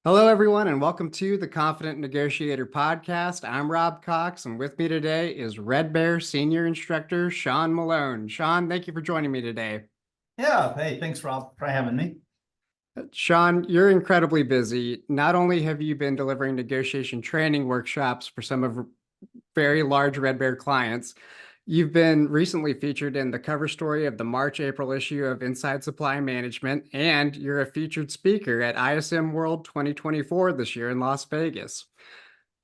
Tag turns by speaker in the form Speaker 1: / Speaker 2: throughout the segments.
Speaker 1: Hello, everyone, and welcome to the Confident Negotiator podcast. I'm Rob Cox, and with me today is Red Bear Senior Instructor Shawn Malone. Shawn, thank you for joining me today.
Speaker 2: Yeah, hey, thanks, Rob, for having me.
Speaker 1: Shawn, you're incredibly busy. Not only have you been delivering negotiation training workshops for some of very large Red Bear clients, you've been recently featured in the cover story of the March-April issue of Inside Supply Management, and you're a featured speaker at ISM World 2024 this year in Las Vegas.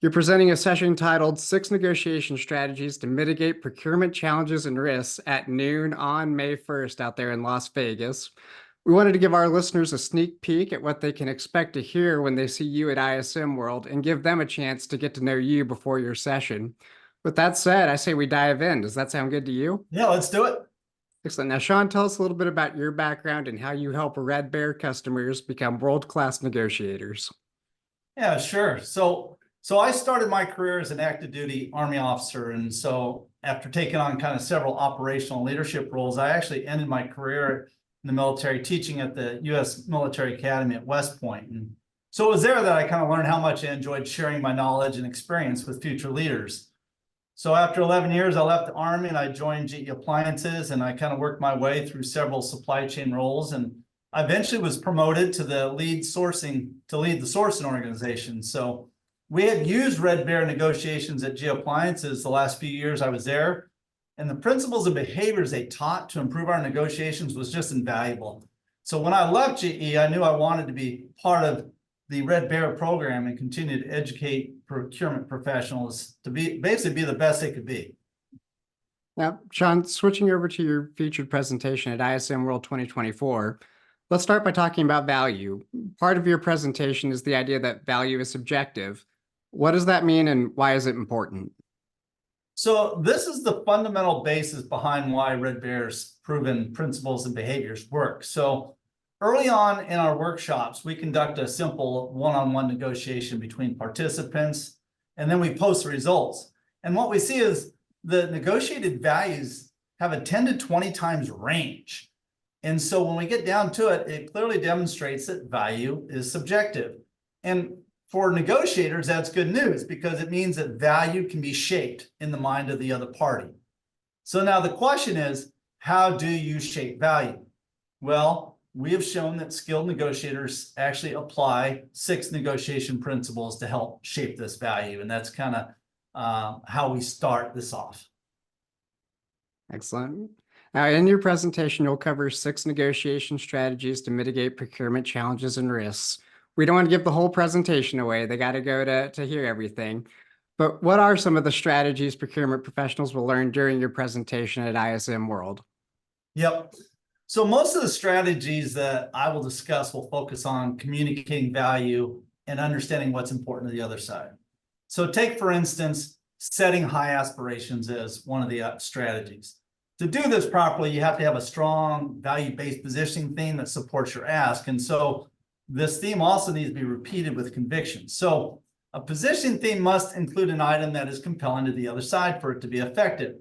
Speaker 1: You're presenting a session titled Six Negotiation Strategies to Mitigate Procurement Challenges and Risks at noon on May 1st out there in Las Vegas. We wanted to give our listeners a sneak peek at what they can expect to hear when they see you at ISM World and give them a chance to get to know you before your session. With that said, I say we dive in. Does that sound good to you?
Speaker 2: Yeah, let's do it.
Speaker 1: Excellent. Now, Shawn, tell us a little bit about your background and how you help Red Bear customers become world-class negotiators.
Speaker 2: Yeah, sure. So I started my career as an active duty Army officer. And so after taking on kind of several operational leadership roles, I actually ended my career in the military teaching at the U.S. Military Academy at West Point. And so it was there that I kind of learned how much I enjoyed sharing my knowledge and experience with future leaders. So after 11 years, I left the Army and I joined GE Appliances, and I kind of worked my way through several supply chain roles. And I eventually was promoted to lead the sourcing organization. So we had used Red Bear negotiations at GE Appliances the last few years I was there. And the principles and behaviors they taught to improve our negotiations was just invaluable. So when I left GE, I knew I wanted to be part of the Red Bear program and continue to educate procurement professionals to basically be the best they could be.
Speaker 1: Now, Shawn, switching over to your featured presentation at ISM World 2024, let's start by talking about value. Part of your presentation is the idea that value is subjective. What does that mean and why is it important?
Speaker 2: So this is the fundamental basis behind why Red Bear's proven principles and behaviors work. So early on in our workshops, we conduct a simple one-on-one negotiation between participants, and then we post the results. And what we see is the negotiated values have a 10 to 20 times range. And so when we get down to it, it clearly demonstrates that value is subjective. And for negotiators, that's good news because it means that value can be shaped in the mind of the other party. So now the question is, how do you shape value? Well, we have shown that skilled negotiators actually apply 6 negotiation principles to help shape this value. And that's kind of how we start this off.
Speaker 1: Excellent. Now, in your presentation, you'll cover 6 negotiation strategies to mitigate procurement challenges and risks. We don't want to give the whole presentation away. They got to go to hear everything. But what are some of the strategies procurement professionals will learn during your presentation at ISM World?
Speaker 2: Yep. So most of the strategies that I will discuss will focus on communicating value and understanding what's important to the other side. So take, for instance, setting high aspirations as one of the strategies. To do this properly, you have to have a strong value-based positioning theme that supports your ask. And so this theme also needs to be repeated with conviction. So a positioning theme must include an item that is compelling to the other side for it to be effective.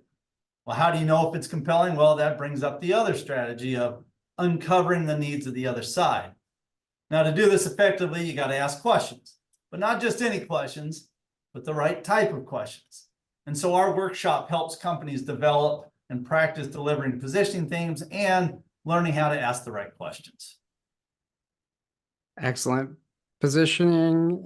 Speaker 2: Well, how do you know if it's compelling? Well, that brings up the other strategy of uncovering the needs of the other side. Now, to do this effectively, you got to ask questions, but not just any questions, but the right type of questions. And so our workshop helps companies develop and practice delivering positioning themes and learning how to ask the right questions.
Speaker 1: Excellent. Positioning,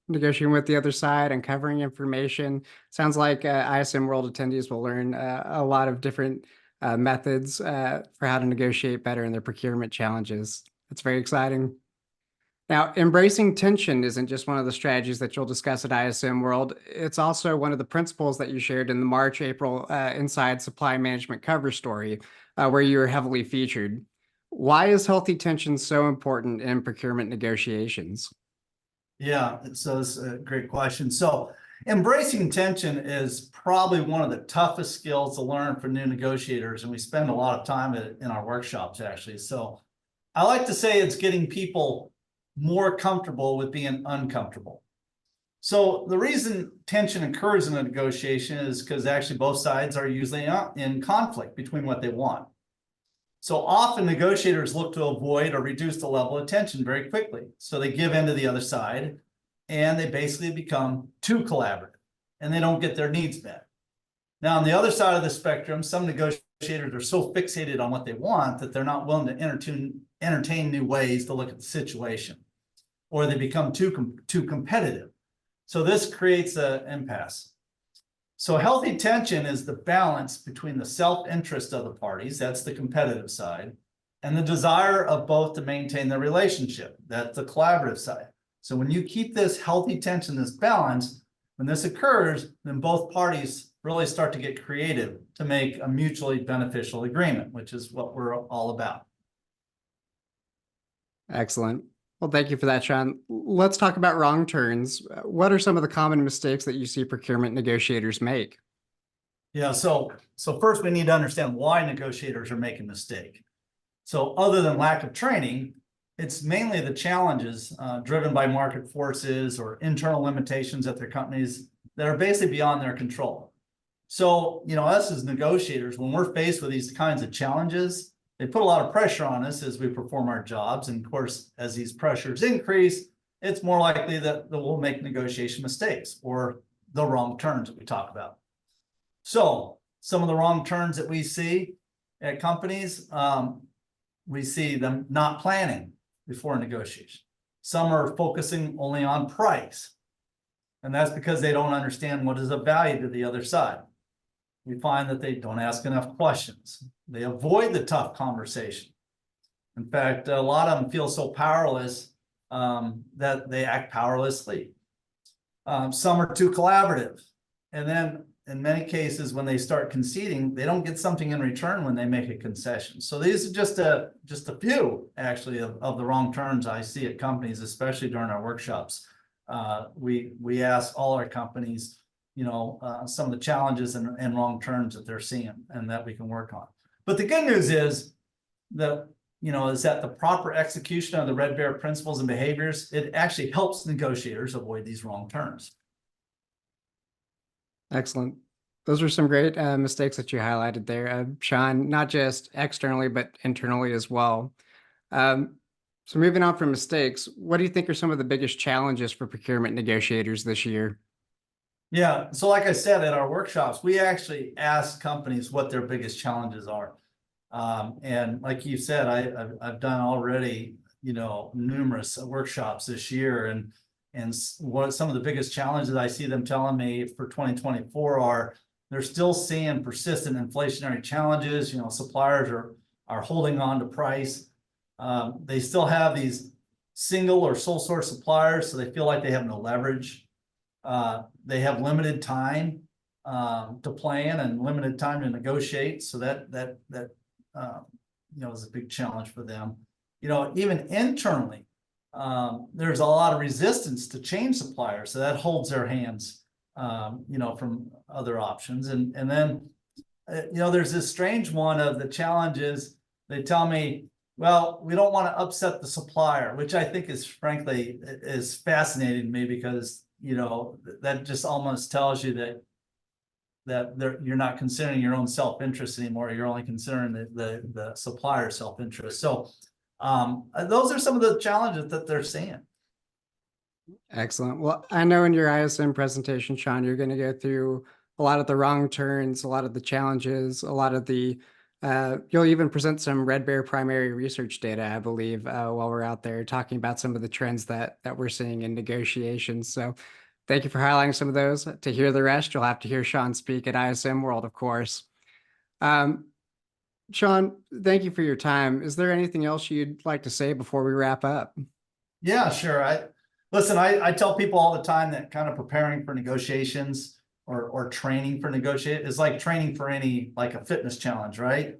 Speaker 1: negotiating with the other side, uncovering information. Sounds like ISM World attendees will learn a lot of different methods for how to negotiate better in their procurement challenges. That's very exciting. Now, embracing tension isn't just one of the strategies that you'll discuss at ISM World. It's also one of the principles that you shared in the March-April Inside Supply Management cover story, where you were heavily featured. Why is healthy tension so important in procurement negotiations?
Speaker 2: Yeah, so it's a great question. So embracing tension is probably one of the toughest skills to learn for new negotiators, and we spend a lot of time in our workshops, actually. So I like to say it's getting people more comfortable with being uncomfortable. So the reason tension occurs in a negotiation is because actually both sides are usually in conflict between what they want. So often negotiators look to avoid or reduce the level of tension very quickly. So they give in to the other side and they basically become too collaborative and they don't get their needs met. Now, on the other side of the spectrum, some negotiators are so fixated on what they want that they're not willing to entertain new ways to look at the situation, or they become too competitive. So this creates an impasse. So healthy tension is the balance between the self-interest of the parties, that's the competitive side, and the desire of both to maintain their relationship, that's the collaborative side. So when you keep this healthy tension, this balance, when this occurs, then both parties really start to get creative to make a mutually beneficial agreement, which is what we're all about.
Speaker 1: Excellent. Well, thank you for that, Shawn. Let's talk about wrong turns. What are some of the common mistakes that you see procurement negotiators make?
Speaker 2: Yeah, so first we need to understand why negotiators are making a mistake. So other than lack of training, it's mainly the challenges driven by market forces or internal limitations at their companies that are basically beyond their control. So, us as negotiators, when we're faced with these kinds of challenges, they put a lot of pressure on us as we perform our jobs. And of course, as these pressures increase, it's more likely that we'll make negotiation mistakes or the wrong turns that we talk about. So some of the wrong turns that we see at companies, we see them not planning before negotiation. Some are focusing only on price. And that's because they don't understand what is of value to the other side. We find that they don't ask enough questions. They avoid the tough conversation. In fact, a lot of them feel so powerless that they act powerlessly. Some are too collaborative. And then in many cases, when they start conceding, they don't get something in return when they make a concession. So these are just a few, actually, of the wrong turns I see at companies, especially during our workshops. We ask all our companies, some of the challenges and wrong turns that they're seeing and that we can work on. But the good news is that, is that the proper execution of the Red Bear principles and behaviors, it actually helps negotiators avoid these wrong turns.
Speaker 1: Excellent. Those are some great mistakes that you highlighted there, Shawn, not just externally, but internally as well. So moving on from mistakes, what do you think are some of the biggest challenges for procurement negotiators this year?
Speaker 2: Yeah, so like I said, at our workshops, we actually ask companies what their biggest challenges are. And like you said, I've done already, numerous workshops this year, and what some of the biggest challenges I see them telling me for 2024 are they're still seeing persistent inflationary challenges. Suppliers are holding on to price. They still have these single or sole source suppliers, so they feel like they have no leverage. They have limited time to plan and limited time to negotiate, so that is a big challenge for them. Even internally, there's a lot of resistance to change suppliers, so that holds their hands, from other options. And then, there's this strange one of the challenges. They tell me, well, we don't want to upset the supplier, which I think is frankly is fascinating to me because, that just almost tells you that you're not considering your own self-interest anymore. You're only considering the supplier's self-interest. So those are some of the challenges that they're seeing.
Speaker 1: Excellent. Well, I know in your ISM presentation, Shawn, you're going to go through a lot of the wrong turns, a lot of the challenges, a lot of the, you'll even present some Red Bear primary research data, I believe, while we're out there talking about some of the trends that we're seeing in negotiations. So thank you for highlighting some of those. To hear the rest, you'll have to hear Shawn speak at ISM World, of course. Shawn, thank you for your time. Is there anything else you'd like to say before we wrap up?
Speaker 2: Yeah, sure. I tell people all the time that kind of preparing for negotiations or training for negotiate is like training for like a fitness challenge, right?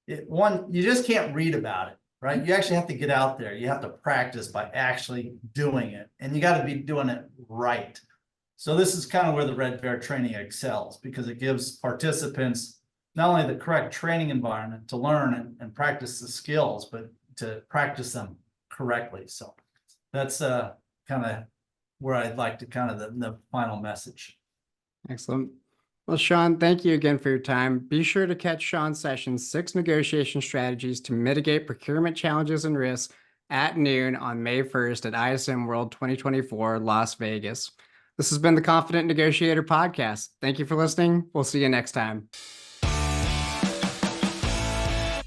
Speaker 2: You just can't read about it, right? You actually have to get out there. You have to practice by actually doing it, and you got to be doing it right. So this is kind of where the Red Bear training excels, because it gives participants not only the correct training environment to learn and practice the skills, but to practice them correctly. So that's kind of where I'd like to kind of the final message.
Speaker 1: Excellent. Well, Shawn, thank you again for your time. Be sure to catch Shawn's session, 6 Negotiation Strategies to Mitigate Procurement Challenges and Risks at noon on May 1st at ISM World 2024, Las Vegas. This has been the Confident Negotiator podcast. Thank you for listening. We'll see you next time.